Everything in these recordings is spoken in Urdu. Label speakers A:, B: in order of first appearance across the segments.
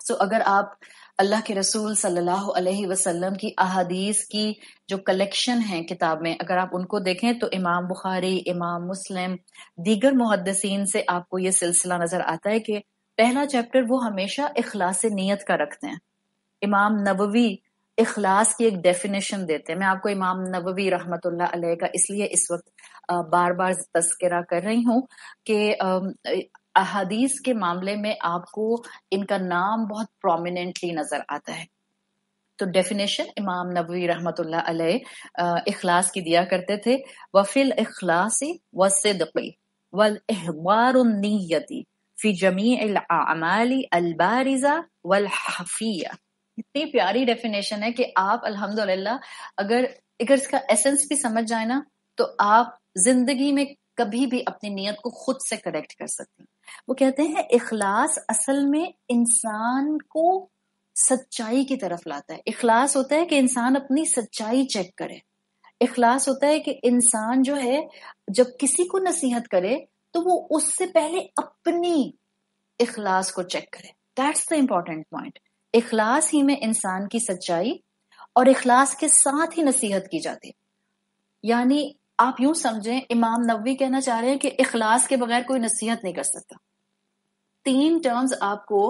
A: سو اگر آپ اللہ کے رسول صلی اللہ علیہ وسلم کی احادیث کی جو کلیکشن ہے کتاب میں، اگر آپ ان کو دیکھیں تو امام بخاری، امام مسلم، دیگر محدثین سے آپ کو یہ سلسلہ نظر آتا ہے کہ پہلا چیپٹر وہ ہمیشہ اخلاص نیت کا رکھتے ہیں. امام نووی اخلاص کی ایک ڈیفینیشن دیتے ہیں. میں آپ کو امام نووی رحمت اللہ علیہ کا اس لیے اس وقت بار بار تذکرہ کر رہی ہوں کہ احادیث کے معاملے میں آپ کو ان کا نام بہت پرومیننٹلی نظر آتا ہے. تو ڈیفینیشن امام نووی رحمت اللہ علیہ اخلاص کی دیا کرتے تھے، وفی الاخلاص والصدق والاحضار النیتی فی جمیع الاعمال البارزہ والخفیہ. اتنی پیاری ڈیفینیشن ہے کہ آپ الحمدللہ اگر اس کا ایسنس بھی سمجھ جائے نا تو آپ زندگی میں کبھی بھی اپنی نیت کو خود سے کریکٹ کر سکتے ہیں. وہ کہتے ہیں اخلاص اصل میں انسان کو سچائی کی طرف لاتا ہے. اخلاص ہوتا ہے کہ انسان اپنی سچائی چیک کرے. اخلاص ہوتا ہے کہ انسان جو ہے جب کسی کو نصیحت کرے تو وہ اس سے پہلے اپنی اخلاص کو چیک کرے. That's the important point. اخلاص ہی میں انسان کی سچائی اور اخلاص کے ساتھ ہی نصیحت کی جاتی ہے. یعنی آپ یوں سمجھیں امام نووی کہنا چاہ رہے ہیں کہ اخلاص کے بغیر کوئی نصیحت نہیں کر سکتا. 3 ٹرمز آپ کو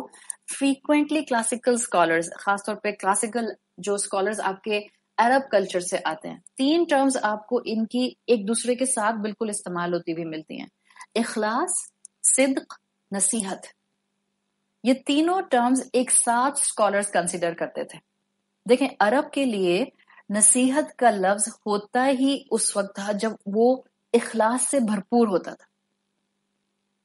A: فریکوینٹلی کلاسیکل اسکالرز، خاص طور پہ کلاسیکل جو اسکالرز آپ کے عرب کلچر سے آتے ہیں، 3 ٹرمز آپ کو ان کی ایک دوسرے کے ساتھ بالکل استعمال ہوتی ہوئی ملتی ہیں: اخلاص، صدق، نصیحت. یہ تینوں ٹرمز ایک ساتھ اسکالرز کنسیڈر کرتے تھے. دیکھیں عرب کے لیے نصیحت کا لفظ ہوتا ہی اس وقت تھا جب وہ اخلاص سے بھرپور ہوتا تھا.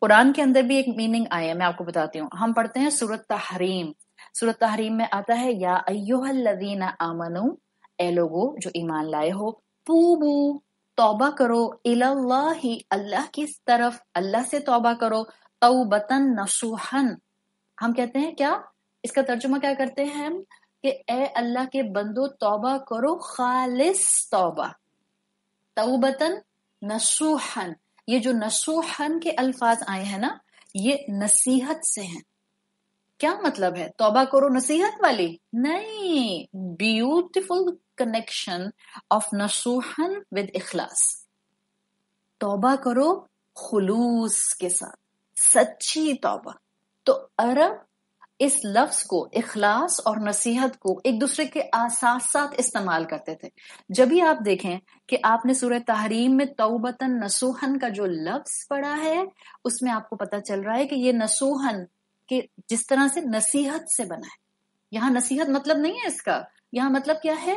A: قرآن کے اندر بھی ایک میننگ آیا ہے، میں آپ کو بتاتی ہوں. ہم پڑھتے ہیں سورۃ تحریم. سورۃ تحریم میں آتا ہے یا ایھا الذین آمنو، اے لوگو جو ایمان لائے ہو، توبو توبہ کرو، الی اللہ اللہ کی طرف، اللہ سے توبہ کرو، توبۃ نصوحا. ہم کہتے ہیں کیا اس کا ترجمہ کیا کرتے ہیں ہم کہ اے اللہ کے بندو توبہ کرو خالص توبہ. توبتن نصوحن، یہ جو نصوحن کے الفاظ آئے ہیں نا یہ نصیحت سے ہیں. کیا مطلب ہے توبہ کرو نصیحت والی؟ نہیں، بیوٹیفل کنیکشن آف نصوحن ود اخلاص. توبہ کرو خلوص کے ساتھ، سچی توبہ. تو عرب اس لفظ کو، اخلاص اور نصیحت کو ایک دوسرے کے ساتھ ساتھ استعمال کرتے تھے. جب بھی آپ دیکھیں کہ آپ نے سورہ تحریم میں توبتن نصوحن کا جو لفظ پڑھا ہے اس میں آپ کو پتہ چل رہا ہے کہ یہ نصوحن کہ جس طرح سے نصیحت سے بنا ہے. یہاں نصیحت مطلب نہیں ہے اس کا، یہاں مطلب کیا ہے؟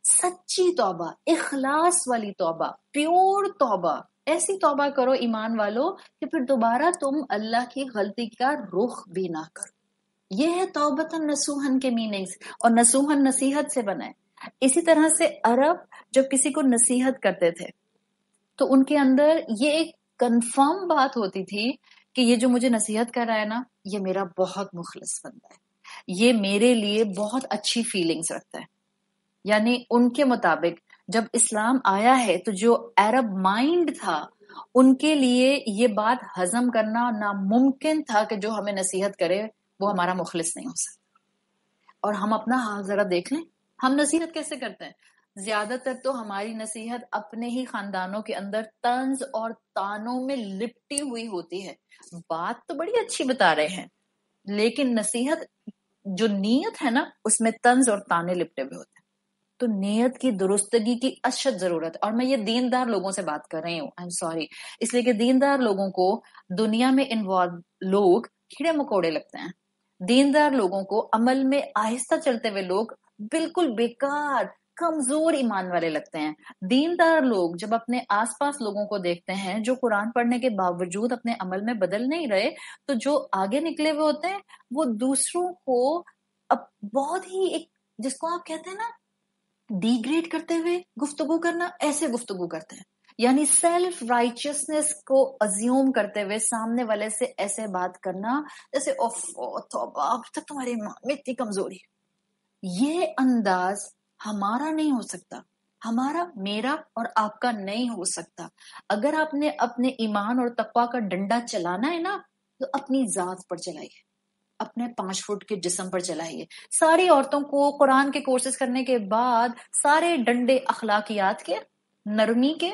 A: سچی توبہ، اخلاص والی توبہ، پیور توبہ. ایسی توبہ کرو ایمان والو کہ پھر دوبارہ تم اللہ کی غلطی کا رخ بھی نہ کرو. یہ ہے توبتن نصوحن کے میننگز، اور نصوحن نصیحت سے بنا ہے. اسی طرح سے عرب جب کسی کو نصیحت کرتے تھے تو ان کے اندر یہ ایک کنفرم بات ہوتی تھی کہ یہ جو مجھے نصیحت کر رہا ہے نا یہ میرا بہت مخلص بندہ ہے، یہ میرے لیے بہت اچھی فیلنگز رکھتا ہے. یعنی ان کے مطابق جب اسلام آیا ہے تو جو عرب مائنڈ تھا ان کے لیے یہ بات ہضم کرنا ناممکن تھا کہ جو ہمیں نصیحت کرے وہ ہمارا مخلص نہیں ہو سکتا. اور ہم اپنا حال ذرا دیکھ لیں، ہم نصیحت کیسے کرتے ہیں؟ زیادہ تر تو ہماری نصیحت اپنے ہی خاندانوں کے اندر طنز اور تانوں میں لپٹی ہوئی ہوتی ہے. بات تو بڑی اچھی بتا رہے ہیں لیکن نصیحت جو نیت ہے نا اس میں طنز اور تانے لپٹے ہوئے ہوتے ہیں. تو نیت کی درستگی کی اشد ضرورت ہے. اور میں یہ دیندار لوگوں سے بات کر رہی ہوں، آئی ایم سوری، اس لیے کہ دیندار لوگوں کو دنیا میں انوالو لوگ کیڑے مکوڑے لگتے ہیں. دیندار لوگوں کو عمل میں آہستہ چلتے ہوئے لوگ بالکل بیکار کمزور ایمان والے لگتے ہیں. دیندار لوگ جب اپنے آس پاس لوگوں کو دیکھتے ہیں جو قرآن پڑھنے کے باوجود اپنے عمل میں بدل نہیں رہے تو جو آگے نکلے ہوئے ہوتے ہیں وہ دوسروں کو بہت ہی ایک جس کو آپ کہتے ہیں نا ڈی گریڈ کرتے ہوئے گفتگو کرنا، ایسے گفتگو کرتے ہیں. یعنی سیلف رائچسنس کو ازیوم کرتے ہوئے سامنے والے سے ایسے بات کرنا جیسے توبہ اب تک تمہارے ایمان میں اتنی کمزوری ہے. یہ انداز ہمارا نہیں ہو سکتا، ہمارا، میرا اور آپ کا نہیں ہو سکتا. اگر آپ نے اپنے ایمان اور تقویٰ کا ڈنڈا چلانا ہے نا تو اپنی ذات پر چلائیے، اپنے 5 فٹ کے جسم پر چلائیے. ساری عورتوں کو قرآن کے کورسز کرنے کے بعد سارے ڈنڈے اخلاقیات کے، نرمی کے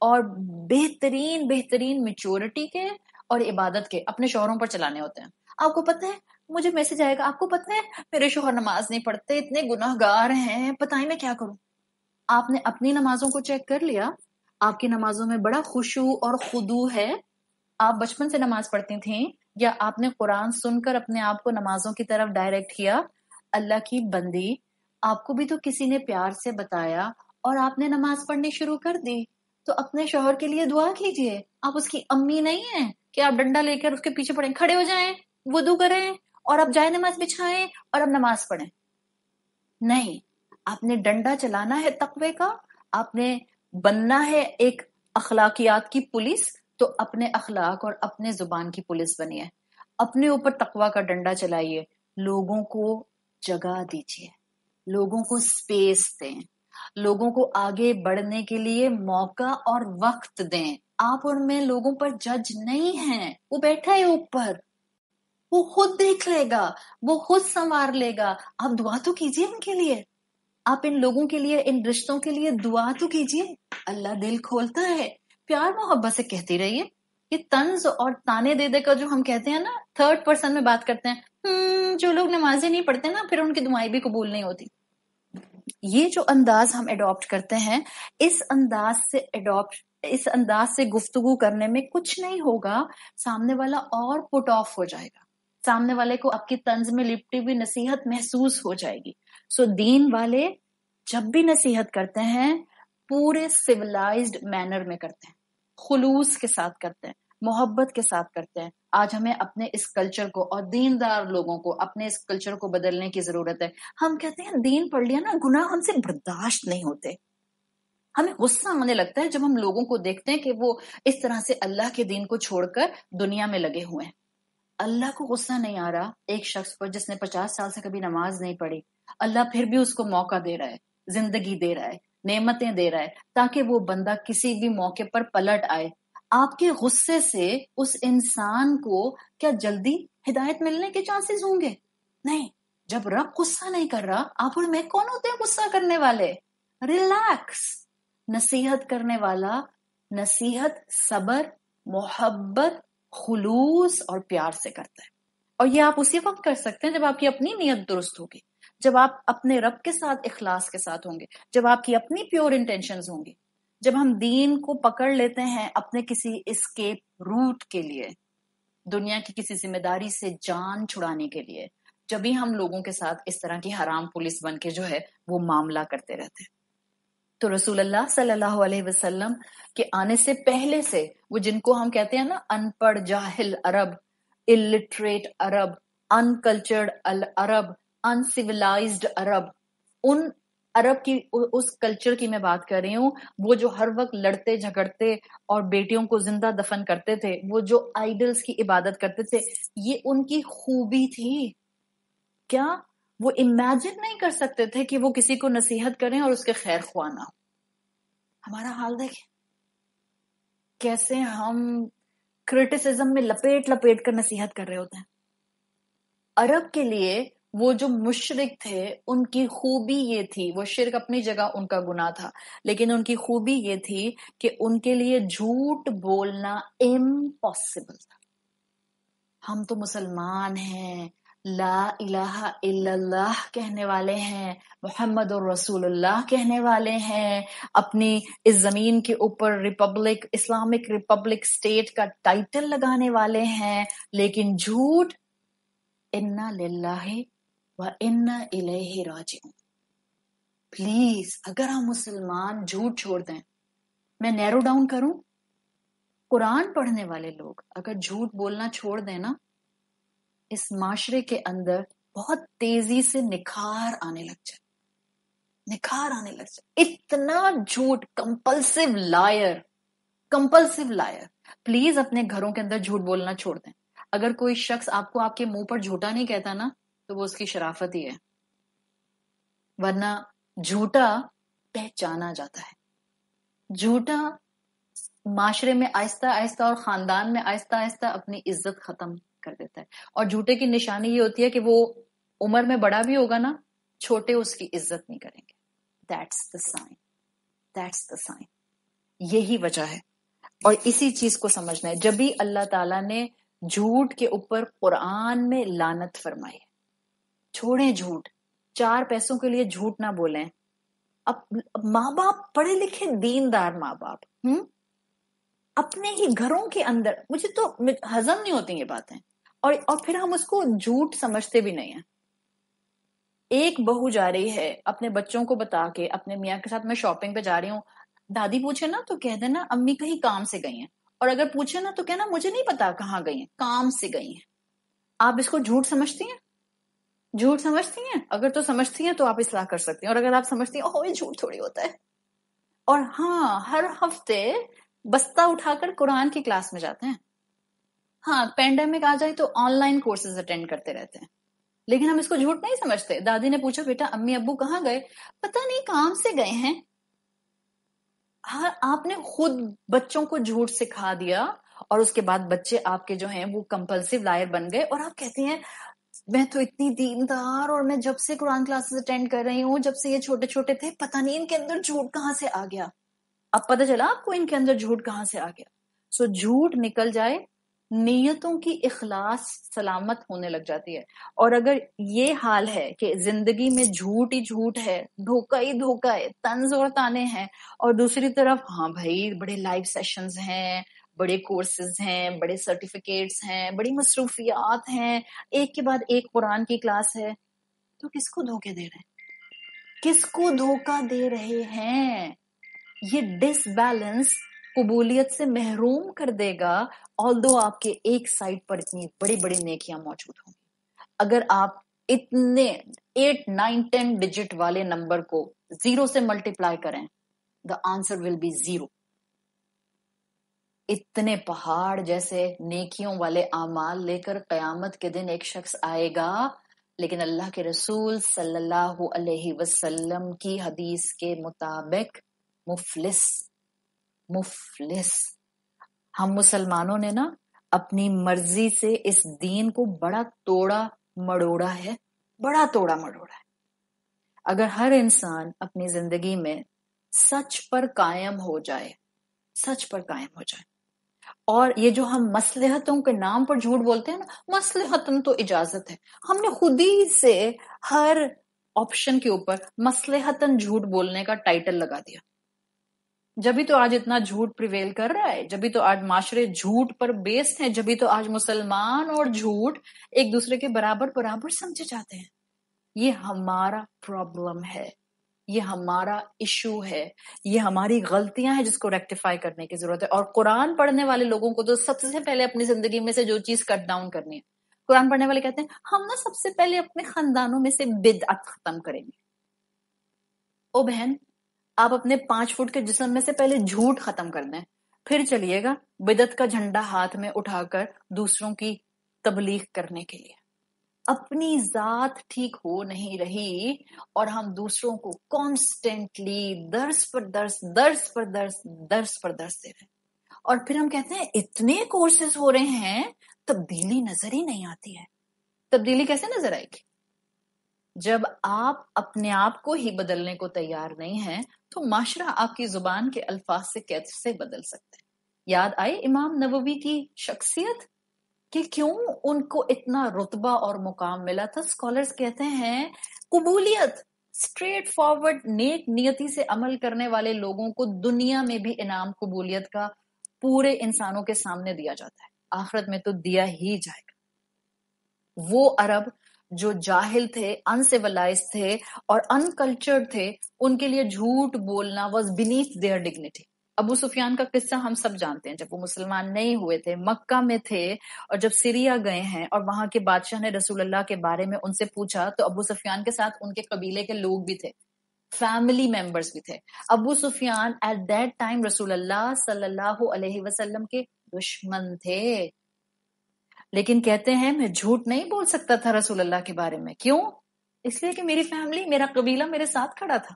A: اور بہترین میچورٹی کے اور عبادت کے اپنے شوہروں پر چلانے ہوتے ہیں. آپ کو پتہ ہے مجھے میسج آئے گا، آپ کو پتہ ہے میرے شوہر نماز نہیں پڑھتے، اتنے گناہ گار ہیں، پتہ ہی میں کیا کروں. آپ نے اپنی نمازوں کو چیک کر لیا؟ آپ کی نمازوں میں بڑا خشوع اور خضوع ہے؟ آپ بچپن سے نماز پڑھتی تھیں یا آپ نے قرآن سن کر اپنے آپ کو نمازوں کی طرف ڈائریکٹ کیا؟ اللہ کی بندی، آپ کو بھی تو کسی نے پیار سے بتایا اور آپ نے نماز پڑھنی شروع کر دی. تو اپنے شوہر کے لیے دعا کیجئے. آپ اس کی امی نہیں ہیں کہ آپ ڈنڈا لے کر اس کے پیچھے پڑیں. کھڑے ہو جائیں، وضو کریں اور اب جائے نماز بچھائیں اور اب نماز پڑھیں. نہیں، آپ نے ڈنڈا چلانا ہے تقوی کا، آپ نے بننا ہے ایک اخلاقیات کی پولیس، تو اپنے اخلاق اور اپنے زبان کی پولیس بنیے. اپنے اوپر تقوی کا ڈنڈا چلائیے. لوگوں کو جگہ دیجیے، لوگوں کو سپیس دیں، لوگوں کو آگے بڑھنے کے لیے موقع اور وقت دیں. آپ اور میں لوگوں پر جج نہیں ہیں، وہ بیٹھا ہے اوپر، وہ خود دیکھ لے گا، وہ خود سنوار لے گا. آپ دعا تو کیجیے ان کے لیے، آپ ان لوگوں کے لیے، ان رشتوں کے لیے دعا تو کیجیے. اللہ دل کھولتا ہے. پیار محبت سے کہتی رہیے. یہ طنز اور تانے دے دے کر جو ہم کہتے ہیں نا، تھرڈ پرسن میں بات کرتے ہیں، جو لوگ نمازیں نہیں پڑھتے نا پھر ان کی دعائیں بھی قبول نہیں ہوتی. یہ جو انداز ہم اڈاپٹ کرتے ہیں، اس انداز سے گفتگو کرنے میں کچھ نہیں ہوگا. سامنے والا اور پٹ آف ہو جائے گا، سامنے والے کو آپ کی طنز میں لپٹی ہوئی نصیحت محسوس ہو جائے گی. سو دین والے جب بھی نصیحت کرتے ہیں پورے سیولائزڈ مینر میں کرتے ہیں، خلوص کے ساتھ کرتے ہیں، محبت کے ساتھ کرتے ہیں. آج ہمیں اپنے اس کلچر کو اور دیندار لوگوں کو اپنے اس کلچر کو بدلنے کی ضرورت ہے. ہم کہتے ہیں دین پڑھ لیا نا، گناہ ہم سے برداشت نہیں ہوتے. ہمیں غصہ آنے لگتا ہے جب ہم لوگوں کو دیکھتے ہیں کہ وہ اس طرح سے اللہ کے دین کو چھوڑ کر دنیا میں لگے ہوئے ہیں. اللہ کو غصہ نہیں آ رہا ایک شخص پر جس نے 50 سال سے کبھی نماز نہیں پڑھی. اللہ پھر بھی اس کو موقع دے رہا ہے، زندگی دے رہا ہے، نعمتیں دے رہا ہے تاکہ وہ بندہ کسی بھی موقع پر پلٹ آئے. آپ کے غصے سے اس انسان کو کیا جلدی ہدایت ملنے کے چانسز ہوں گے؟ نہیں. جب رب غصہ نہیں کر رہا، آپ اور میں کون ہوتے ہیں غصہ کرنے والے؟ ریلیکس. نصیحت کرنے والا نصیحت صبر، محبت، خلوص اور پیار سے کرتا ہے. اور یہ آپ اسی وقت کر سکتے ہیں جب آپ کی اپنی نیت درست ہوگی، جب آپ اپنے رب کے ساتھ اخلاص کے ساتھ ہوں گے، جب آپ کی اپنی پیور انٹینشنز ہوں گی. جب ہم دین کو پکڑ لیتے ہیں اپنے کسی اسکیپ روٹ کے لیے، دنیا کی کسی ذمہ داری سے جان چھڑانے کے لیے، جب ہی ہم لوگوں کے ساتھ اس طرح کی حرام پولیس بن کے جو ہے وہ معاملہ کرتے رہتے ہیں. تو رسول اللہ صلی اللہ علیہ وسلم کے آنے سے پہلے سے وہ جن کو ہم کہتے ہیں نا ان پڑھ جاہل عرب، illiterate عرب، uncultured عرب، uncivilized عرب، ان عرب کی اس کلچر کی میں بات کر رہی ہوں. وہ جو ہر وقت لڑتے جھگڑتے اور بیٹیوں کو زندہ دفن کرتے تھے، وہ جو آئیڈلز کی عبادت کرتے تھے، یہ ان کی خوبی تھی. کیا وہ امیجن نہیں کر سکتے تھے کہ وہ کسی کو نصیحت کریں اور اس کے خیر خواہ نہ ہو؟ ہمارا حال دیکھیں کیسے ہم کرٹیسزم میں لپیٹ کر نصیحت کر رہے ہوتے ہیں. عرب کے لیے وہ جو مشرک تھے ان کی خوبی یہ تھی، وہ شرک اپنی جگہ ان کا گناہ تھا، لیکن ان کی خوبی یہ تھی کہ ان کے لیے جھوٹ بولنا امپاسبل تھا. ہم تو مسلمان ہیں، لا الہ الا اللہ کہنے والے ہیں، محمد الرسول اللہ کہنے والے ہیں، اپنی اس زمین کے اوپر ریپبلک، اسلامک ریپبلک سٹیٹ کا ٹائٹل لگانے والے ہیں، لیکن جھوٹ. انا للہ و انا الیہ راجعون. پلیز اگر ہم مسلمان جھوٹ چھوڑ دیں، میں نیرو ڈاؤن کروں، قرآن پڑھنے والے لوگ اگر جھوٹ بولنا چھوڑ دیں نا، اس معاشرے کے اندر بہت تیزی سے نکھار آنے لگ جائے. اتنا جھوٹ، کمپلسیو لائر. پلیز اپنے گھروں کے اندر جھوٹ بولنا چھوڑ دیں. اگر کوئی شخص آپ کو آپ کے منہ پر جھوٹا نہیں کہتا نا تو وہ اس کی شرافت ہی ہے، ورنہ جھوٹا پہچانا جاتا ہے. جھوٹا معاشرے میں آہستہ آہستہ اور خاندان میں آہستہ آہستہ اپنی عزت ختم کر دیتا ہے. اور جھوٹے کی نشانی یہ ہوتی ہے کہ وہ عمر میں بڑا بھی ہوگا نا، چھوٹے اس کی عزت نہیں کریں گے. That's the sign. That's the sign. یہی وجہ ہے. اور اسی چیز کو سمجھنا ہے. جب بھی اللہ تعالیٰ نے جھوٹ کے اوپر قرآن میں لعنت فرمائی. چھوڑیں جھوٹ، 4 پیسوں کے لیے جھوٹ نہ بولیں. اب ماں باپ پڑھے لکھے دیندار ماں باپ اپنے ہی گھروں کے اندر، مجھے تو ہضم نہیں ہوتی یہ باتیں، اور پھر ہم اس کو جھوٹ سمجھتے بھی نہیں ہیں. ایک بہو جا رہی ہے اپنے بچوں کو بتا کے اپنے میاں کے ساتھ میں شاپنگ پہ جا رہی ہوں، دادی پوچھے نا تو کہہ دینا امی کہیں کام سے گئی ہیں، اور اگر پوچھے نا تو کہنا مجھے نہیں پتا کہاں گئی ہیں، کام سے گئی ہیں. آپ اس کو جھوٹ سمجھتی ہیں؟ جھوٹ سمجھتی ہیں؟ اگر تو سمجھتی ہیں تو آپ اصلاح کر سکتی ہیں، اور اگر آپ سمجھتی ہیں اوہ یہ جھوٹ تھوڑی ہوتا ہے. اور ہاں، ہر ہفتے بستہ اٹھا کر قرآن کی کلاس میں جاتے ہیں. ہاں، پینڈیمک آ جائے تو آن لائن کورسز اٹینڈ کرتے رہتے ہیں، لیکن ہم اس کو جھوٹ نہیں سمجھتے. دادی نے پوچھا بیٹا امی ابو کہاں گئے؟ پتہ نہیں کام سے گئے ہیں. ہاں، آپ نے خود بچوں کو جھوٹ سکھا دیا، اور اس کے بعد بچے آپ کے جو ہیں وہ کمپلسیو لائر بن گئے، اور آپ کہتے ہیں میں تو اتنی دیندار، اور میں جب سے قرآن کلاسز اٹینڈ کر رہی ہوں، جب سے یہ چھوٹے چھوٹے تھے، پتہ نہیں ان کے اندر جھوٹ کہاں سے آ گیا. اب پتہ چلا آپ کو ان کے اندر جھوٹ کہاں سے آ گیا. سو جھوٹ نکل جائے، نیتوں کی اخلاص سلامت ہونے لگ جاتی ہے. اور اگر یہ حال ہے کہ زندگی میں جھوٹ ہی جھوٹ ہے، دھوکہ ہی دھوکہ ہے، طنز اور طعنے ہیں، اور دوسری طرف ہاں بھائی بڑے لائیو سیشنز ہیں، بڑے کورسز ہیں، بڑے سرٹیفکیٹس ہیں، بڑی مصروفیات ہیں، ایک کے بعد ایک قرآن کی کلاس ہے، تو کس کو دھوکے دے رہے ہیں؟ کس کو دھوکہ دے رہے ہیں؟ یہ ڈس بیلنس قبولیت سے محروم کر دے گا، although آپ کے ایک سائڈ پر اتنی بڑی بڑی نیکیاں موجود ہوں گی. اگر آپ اتنے 8 9 10 ڈیجٹ والے نمبر کو 0 سے ملٹیپلائی کریں، the answer will be 0. اتنے پہاڑ جیسے نیکیوں والے اعمال لے کر قیامت کے دن ایک شخص آئے گا، لیکن اللہ کے رسول صلی اللہ علیہ وسلم کی حدیث کے مطابق مفلس. ہم مسلمانوں نے نا اپنی مرضی سے اس دین کو بڑا توڑا مڑوڑا ہے. اگر ہر انسان اپنی زندگی میں سچ پر قائم ہو جائے، اور یہ جو ہم مصلحتوں کے نام پر جھوٹ بولتے ہیں نا، مصلحتن تو اجازت ہے، ہم نے خود ہی سے ہر آپشن کے اوپر مصلحتن جھوٹ بولنے کا ٹائٹل لگا دیا. جبھی تو آج اتنا جھوٹ پریویل کر رہا ہے، جبھی تو آج معاشرے جھوٹ پر بیسڈ ہیں، جبھی تو آج مسلمان اور جھوٹ ایک دوسرے کے برابر سمجھے جاتے ہیں. یہ ہمارا پرابلم ہے، یہ ہمارا ایشو ہے، یہ ہماری غلطیاں ہیں جس کو ریکٹیفائی کرنے کی ضرورت ہے. اور قرآن پڑھنے والے لوگوں کو تو سب سے پہلے اپنی زندگی میں سے جو چیز کٹ ڈاؤن کرنی ہے، قرآن پڑھنے والے کہتے ہیں ہم نا سب سے پہلے اپنے خاندانوں میں سے بدعت ختم کریں گے. او بہن، آپ اپنے 5 فٹ کے جسم میں سے پہلے جھوٹ ختم کر دیں، پھر چلیے گا بدعت کا جھنڈا ہاتھ میں اٹھا کر دوسروں کی تبلیغ کرنے کے لیے. اپنی ذات ٹھیک ہو نہیں رہی، اور ہم دوسروں کو کانسٹینٹلی درس پر درس دے رہے ہیں. اور پھر ہم کہتے ہیں اتنے کورسز ہو رہے ہیں، تبدیلی نظر ہی نہیں آتی ہے. تبدیلی کیسے نظر آئے گی؟ جب آپ اپنے آپ کو ہی بدلنے کو تیار نہیں ہیں تو معاشرہ آپ کی زبان کے الفاظ سے کیسے بدل سکتے ہیں؟ یاد آئے امام نووی کی شخصیت کہ کیوں ان کو اتنا رتبہ اور مقام ملا تھا. اسکالرز کہتے ہیں قبولیت، اسٹریٹ فارورڈ نیک نیتی سے عمل کرنے والے لوگوں کو دنیا میں بھی انعام قبولیت کا پورے انسانوں کے سامنے دیا جاتا ہے، آخرت میں تو دیا ہی جائے گا. وہ عرب جو جاہل تھے، انسیولائز تھے اور انکلچرڈ تھے، ان کے لیے جھوٹ بولنا واز بینیتھ دیئر ڈگنیٹی. ابو سفیان کا قصہ ہم سب جانتے ہیں. جب وہ مسلمان نہیں ہوئے تھے، مکہ میں تھے، اور جب سیریا گئے ہیں اور وہاں کے بادشاہ نے رسول اللہ کے بارے میں ان سے پوچھا، تو ابو سفیان کے ساتھ ان کے قبیلے کے لوگ بھی تھے، فیملی ممبرز بھی تھے. ابو سفیان ایٹ دیٹ ٹائم رسول اللہ صلی اللہ علیہ وسلم کے دشمن تھے، لیکن کہتے ہیں میں جھوٹ نہیں بول سکتا تھا رسول اللہ کے بارے میں. کیوں؟ اس لیے کہ میری فیملی، میرا قبیلہ میرے ساتھ کھڑا تھا.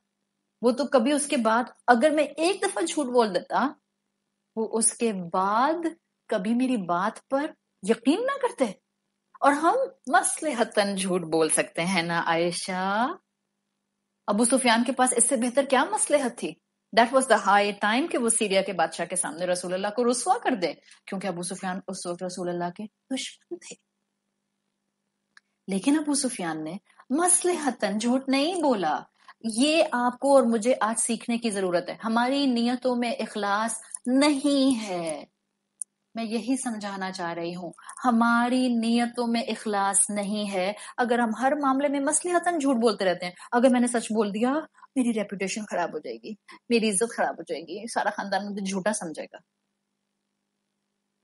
A: وہ تو کبھی اس کے بعد اگر میں ایک دفعہ جھوٹ بول دیتا، وہ اس کے بعد کبھی میری بات پر یقین نہ کرتے. اور ہم مصلحتاً جھوٹ بول سکتے ہیں نا عائشہ؟ ابو سفیان کے پاس اس سے بہتر کیا مصلحت تھی؟ That was the high time کہ وہ سیریا کے بادشاہ کے سامنے رسول اللہ کو رسوا کر دے، کیونکہ ابو سفیان اس وقت رسول اللہ کے دشمن تھے. لیکن ابو سفیان نے مصلحتاً جھوٹ نہیں بولا. یہ آپ کو اور مجھے آج سیکھنے کی ضرورت ہے. ہماری نیتوں میں اخلاص نہیں ہے، میں یہی سمجھانا چاہ رہی ہوں. ہماری نیتوں میں اخلاص نہیں ہے. اگر ہم ہر معاملے میں مصلحتاً جھوٹ بولتے رہتے ہیں، اگر میں نے سچ بول دیا میری ریپوٹیشن خراب ہو جائے گی، میری عزت خراب ہو جائے گی، سارا خاندان مجھے جھوٹا سمجھے گا.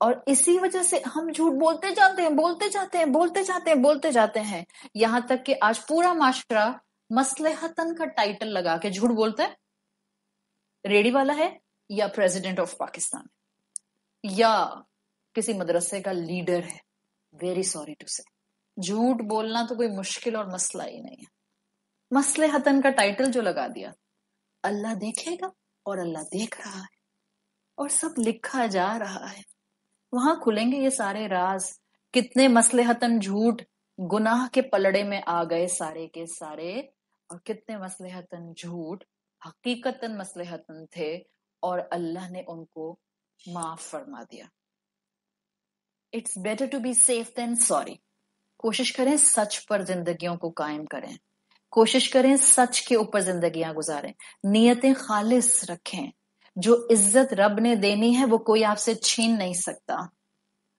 A: اور اسی وجہ سے ہم جھوٹ بولتے جاتے ہیں، بولتے جاتے ہیں، بولتے جاتے ہیں، بولتے جاتے ہیں، یہاں تک کہ آج پورا معاشرہ مصلحتاً کا ٹائٹل لگا کے جھوٹ بولتا ہے. ریڈی والا ہے یا پریزیڈنٹ آف پاکستان یا کسی مدرسے کا لیڈر ہے. ویری سوری ٹو سے، جھوٹ بولنا تو کوئی مشکل اور مسئلہ ہی نہیں ہے. مصلحتاً کا ٹائٹل جو لگا دیا، اللہ دیکھے گا اور اللہ دیکھ رہا ہے اور سب لکھا جا رہا ہے. وہاں کھلیں گے یہ سارے راز. کتنے مصلحتاً جھوٹ گناہ کے پلڑے میں آ گئے سارے کے سارے، اور کتنے مصلحتاً جھوٹ حقیقتاً مصلحتاً تھے اور اللہ نے ان کو معاف فرما دیا. It's better to be safe than sorry. کوشش کریں سچ پر زندگیوں کو قائم کریں، کوشش کریں سچ کے اوپر زندگیاں گزاریں، نیتیں خالص رکھیں. جو عزت رب نے دینی ہے وہ کوئی آپ سے چھین نہیں سکتا.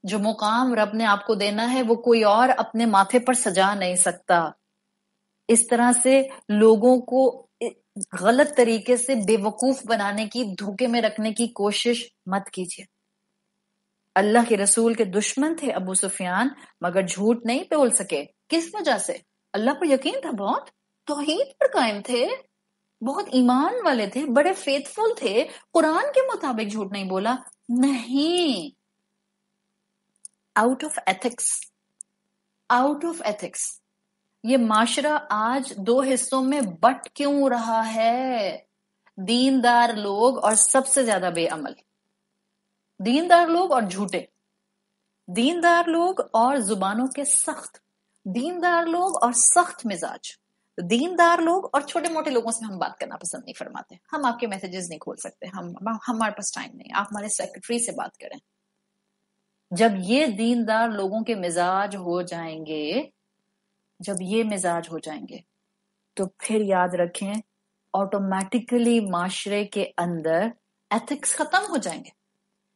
A: جو مقام رب نے آپ کو دینا ہے وہ کوئی اور اپنے ماتھے پر سجا نہیں سکتا. اس طرح سے لوگوں کو غلط طریقے سے بے وقوف بنانے کی، دھوکے میں رکھنے کی کوشش مت کیجیے. اللہ کے رسول کے دشمن تھے ابو سفیان، مگر جھوٹ نہیں بول سکے. کس وجہ سے؟ اللہ پر یقین تھا، بہت توحید پر قائم تھے، بہت ایمان والے تھے، بڑے فیتھفل تھے. قرآن کے مطابق جھوٹ نہیں بولا، نہیں، out of ethics. Out of ethics. یہ معاشرہ آج دو حصوں میں بٹ کیوں رہا ہے؟ دیندار لوگ اور سب سے زیادہ بے عمل. دیندار لوگ اور جھوٹے، دیندار لوگ اور زبانوں کے سخت، دیندار لوگ اور سخت مزاج، دیندار لوگ اور چھوٹے موٹے لوگوں سے ہم بات کرنا پسند نہیں فرماتے. ہم آپ کے میسجز نہیں کھول سکتے، ہمارے پاس ٹائم نہیں، آپ ہمارے سیکرٹری سے بات کریں. جب یہ دیندار لوگوں کے مزاج ہو جائیں گے، جب یہ مزاج ہو جائیں گے تو پھر یاد رکھیں آٹومیٹکلی معاشرے کے اندر ایتھکس ختم ہو جائیں گے.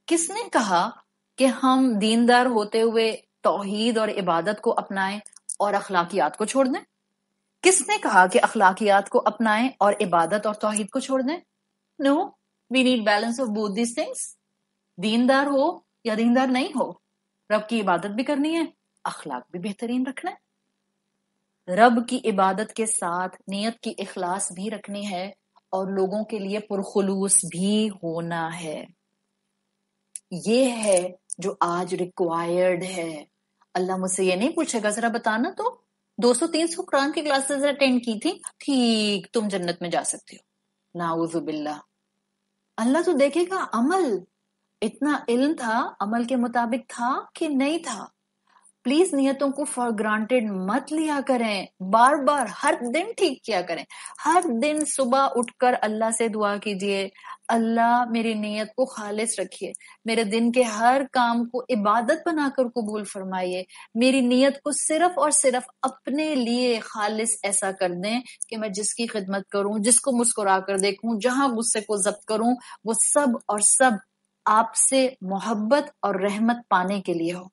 A: کس نے کہا کہ ہم دیندار ہوتے ہوئے توحید اور عبادت کو اپنائیں اور اخلاقیات کو چھوڑ دیں؟ کس نے کہا کہ اخلاقیات کو اپنائیں اور عبادت اور توحید کو چھوڑ دیں؟ No, we need balance of both these things. دیندار ہو یا دیندار نہیں ہو، رب کی عبادت بھی کرنی ہے، اخلاق بھی بہترین رکھنا ہے. رب کی عبادت کے ساتھ نیت کی اخلاص بھی رکھنی ہے اور لوگوں کے لیے پرخلوص بھی ہونا ہے. یہ ہے جو آج ریکوائرڈ ہے. اللہ مجھ سے یہ نہیں پوچھے گا ذرا بتانا تو 200-300 قرآن کی کلاسز اٹینڈ کی تھی، ٹھیک تم جنت میں جا سکتے ہو. نعوذ باللہ. اللہ تو دیکھے گا عمل، اتنا علم تھا، عمل کے مطابق تھا کہ نہیں تھا. پلیز نیتوں کو فار گرانٹیڈ مت لیا کریں، بار بار ہر دن ٹھیک کیا کریں. ہر دن صبح اٹھ کر اللہ سے دعا کیجئے، اللہ میری نیت کو خالص رکھیے، میرے دن کے ہر کام کو عبادت بنا کر قبول فرمائیے، میری نیت کو صرف اور صرف اپنے لیے خالص ایسا کر دیں کہ میں جس کی خدمت کروں، جس کو مسکرا کر دیکھوں، جہاں غصے کو ضبط کروں، وہ سب اور سب آپ سے محبت اور رحمت پانے کے لیے ہو.